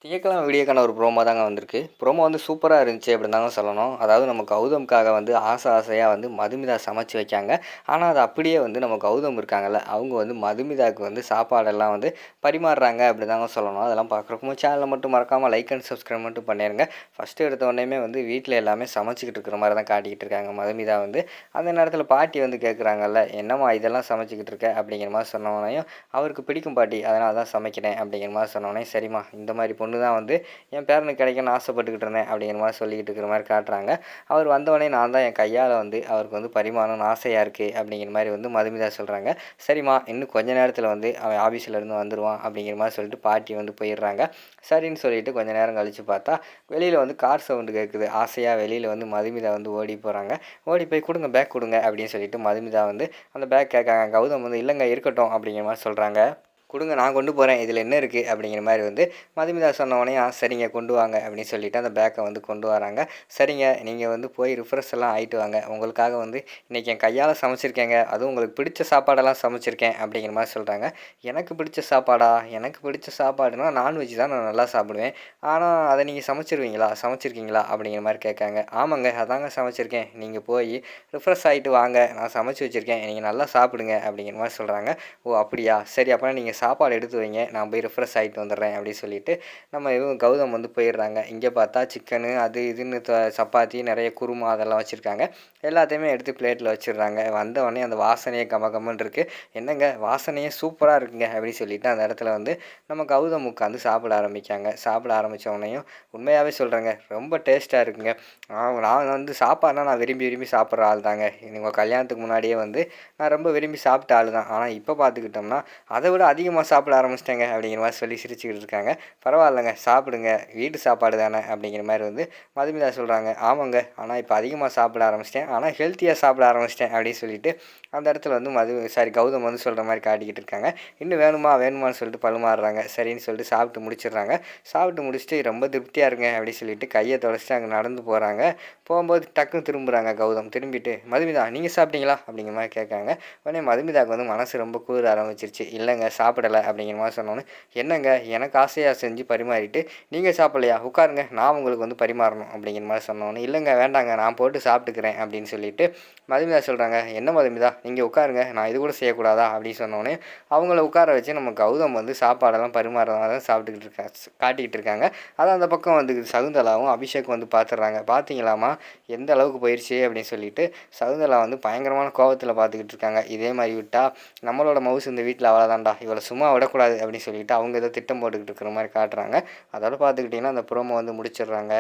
திங்கட்கிழமை வீடியோக்கான ஒரு ப்ரோமோ தாங்க வந்திருக்கு. ப்ரோமோ வந்து சூப்பரா இருந்துச்சு அப்படின்னு தாங்க சொல்லணும். அதாவது நம்ம கௌதம்க்காக வந்து ஆசையா வந்து மதுமிதா சமைச்சு வைக்காங்க. ஆனா, அது அப்படியே வந்து நம்ம கௌதம் இருக்காங்கல்ல, அவங்க வந்து மதுமிதாவுக்கு வந்து சாப்பாடெல்லாம் வந்து பரிமாறுறாங்க அப்படி தாங்க சொல்லணும். அதெல்லாம் பார்க்குறப்போ சேனலை மட்டும் மறக்காம லைக் அண்ட் சப்ஸ்கிரைப் மட்டும் பண்ணிருங்க. ஃபர்ஸ்ட்டு எடுத்த உடனேயுமே வந்து வீட்ல எல்லாமே சமைச்சுக்கிட்டு இருக்கிற மாரி தான் காட்டிக்கிட்டு இருக்காங்க மதுமிதா வந்து. அந்த நேரத்தில பாட்டி வந்து கேட்குறாங்கல்ல, "என்னம்மா இதெல்லாம் சமைச்சுக்கிட்டு இருக்க?" அப்படிங்கிற மாரி சொன்னோனையும், "அவருக்கு பிடிக்கும் பாட்டி, அதனால தான் சமைக்கிறேன்." அப்படிங்கிற மாரி சொன்னோனே, "சரிம்மா இந்த மாரி பொண்ணு தான் வந்து என் பேரனுக்கு கிடைக்கும்னு ஆசைப்பட்டுக்கிட்டு இருந்தேன்." அப்படிங்கிற மாரி சொல்லிக்கிட்டு இருக்கிற மாரி காட்டுறாங்க. அவர் வந்தோனே நான் தான் என் கையால வந்து அவருக்கு வந்து பரிமாறணும்னு ஆசையா இருக்கு அப்படிங்கிற மாரி வந்து மதுமிதா சொல்றாங்க. சரிம்மா இன்னும் கொஞ்ச நேரத்தில வந்து அவன் ஆஃபீஸ்ல இருந்து வந்துருவான் அப்படிங்கிற மாரி சொல்லிட்டு பாட்டி வந்து போயிடுறாங்க. சரின்னு சொல்லிட்டு கொஞ்ச நேரம் கழிச்சு பார்த்தா, வெளியில வந்து கார் சவுண்டு கேட்குது. ஆசையா வெளியில வந்து மதுமிதா வந்து ஓடி போறாங்க. ஓடி போய் "குடுங்க பேக் குடுங்க" அப்படின்னு சொல்லிட்டு மதுமிதா வந்து அந்த பேக் கேட்காங்க. கௌதம் வந்து "இல்லங்க இருக்கட்டும்" அப்படிங்கிற மாரி சொல்றாங்க. "குடுங்க நான் கொண்டு போறேன். இதில என்ன இருக்கு?" அப்படிங்கிற மாரி வந்து மதுமிதா சொன்னோனே, சரிங்க கொண்டு வாங்க" அப்படின்னு சொல்லிட்டு அந்த பேக்க வந்து கொண்டு வராங்க. "சரிங்க நீங்க வந்து போய் ரிஃப்ரெஷ் எல்லாம் ஆயிட்டு வாங்க. உங்களுக்காக வந்து இன்னைக்கு என் கையால சமைச்சிருக்கேங்க. அதுவும் உங்களுக்கு பிடிச்ச சாப்பாடெல்லாம் சமைச்சிருக்கேன்" அப்படிங்கிற மாரி சொல்றாங்க. "எனக்கு பிடிச்ச சாப்பாடா? எனக்கு பிடிச்ச சாப்பாடுனா நான்வெஜ் தான் நான் நல்லா சாப்பிடுவேன். ஆனா அத நீங்க சமைச்சிருக்கீங்களா?" அப்படிங்கிற மாரி கேட்காங்க. "ஆமாங்க அதாங்க சமைச்சிருக்கேன். நீங்க போய் ரிஃப்ரெஷ் ஆயிட்டு வாங்க. நான் சமைச்சு வச்சிருக்கேன். நீங்க நல்லா சாப்பிடுங்க" அப்படிங்கிற மாரி சொல்றாங்க. "ஓ! அப்படியா? சரி அப்பனா நீங்க சாப்பாடு எடுத்து வைங்க. நான் போய் ரிஃப்ரெஷ் ஆயிட்டு வந்துடுறேன்" அப்படின்னு சொல்லிட்டு நம்ம இவங்க கௌதம் வந்து போயிடுறாங்க. இங்க பார்த்தா சிக்கனு அது இதுன்னு சப்பாத்தி நெறைய குருமா அதெல்லாம் வச்சிருக்காங்க. எல்லாத்தையுமே எடுத்து பிளேட்ல வச்சுடுறாங்க. வந்தவொடனே அந்த வாசனையே கமகமன்னு இருக்கு. "என்னங்க வாசனையே சூப்பரா இருக்குங்க" அப்படின்னு சொல்லிட்டு அந்த இடத்துல வந்து நம்ம கௌதம் உட்காந்து சாப்பிட ஆரம்பிக்காங்க. சாப்பிட ஆரம்பிச்ச உடனேயும் உண்மையாவே சொல்றேங்க, ரொம்ப டேஸ்ட்டா இருக்குங்க. நான் வந்து சாப்பாடுனா நான் விரும்பி விரும்பி சாப்பிடுற ஆள் தாங்க. உங்க கல்யாணத்துக்கு முன்னாடியே வந்து நான் ரொம்ப விரும்பி சாப்பிட்ட ஆளு தான். ஆனா இப்ப பார்த்துக்கிட்டோம்னா, அத விட அதிகமா சாப்பிட ஆரம்பிச்சுட்டேங்க அப்படிங்கிற மாரி சொல்லி சிரிச்சுக்கிட்டு இருக்காங்க. "பரவாயில்லங்க சாப்பிடுங்க. வீட்டு சாப்பாடு தானே" அப்படிங்கிற மாரி வந்து மதுமிதா சொல்றாங்க. "ஆமாங்க. ஆனா இப்ப அதிகமா சாப்பிட ஆரம்பிச்சுட்டேன். ஆனா ஹெல்த்தியா சாப்பிட ஆரம்பிச்சுட்டேன்" அப்படின்னு சொல்லிட்டு அந்த இடத்துல வந்து கௌதம் வந்து சொல்ற மாரி காட்டிக்கிட்டு இருக்காங்க. "இன்னும் வேணுமா? வேணுமான்னு?" சொல்லிட்டு பழுமாறுறாங்க. சரின்னு சொல்லிட்டு சாப்பிட்டு முடிச்சிடுறாங்க. சாப்பிட்டு முடிச்சுட்டு "ரொம்ப திருப்தியா இருக்கேன்" அப்படின்னு சொல்லிட்டு கைய துடைச்சுட்டு அங்க நடந்து போறாங்க. போம்போது டக்குன்னு திரும்புறாங்க கௌதம். திரும்பிட்டு, "மதுமிதா நீங்க சாப்பிட்டீங்களா?" அப்படிங்கிற மாரி கேட்காங்க. உடனே மதுமிதாவுக்கு வந்து மனசு ரொம்ப குளிர ஆரம்பிச்சிருச்சு. "இல்லங்க சாப்பிடல" அப்படிங்கிற மாரி சொன்னோனே, "என்னங்க எனக்கு ஆசையா செஞ்சு பரிமாறிட்டு, நீங்க சாப்பிடலையா? உட்காருங்க நான் உங்களுக்கு வந்து பரிமாறணும்" அப்படிங்கிற மாரி சொன்னோனே, "இல்லங்க வேண்டாங்க நான் போட்டு சாப்பிட்டுக்கிறேன்" அப்படின்னு சொல்லிட்டு மதுமிதா சொல்றாங்க. "என்ன மதுமிதா நீங்க உட்காருங்க. நான் இது கூட செய்யக்கூடாதா?" அப்படின்னு சொன்னோனே, அவங்கள உட்கார வச்சு நம்ம கௌதம் வந்து சாப்பாடெல்லாம் பரிமாறுறத காட்டிக்கிட்டு இருக்காங்க. அத அந்த பக்கம் வந்து சகுந்தலாவும், அபிஷேக்கும் வந்து பார்த்துடுறாங்க. "பார்த்தீங்களாம்மா எந்த அளவுக்கு போயிருச்சு" அப்படின்னு சொல்லிட்டு சகுந்தலா வந்து பயங்கரமான கோவத்தில பார்த்துக்கிட்டு இருக்காங்க. "இதே மாரி விட்டா நம்மளோட மவுசு இந்த வீட்ல அவ்வளோதான்டா. இவள சும்மா விடக்கூடாது" அப்படின்னு சொல்லிட்டு அவங்க ஏதோ திட்டம் போட்டுக்கிட்டு இருக்கிற மாரி காட்டுறாங்க. அதோட பார்த்துக்கிட்டிங்கன்னா அந்த ப்ரோமோ வந்து முடிச்சிடுறாங்க.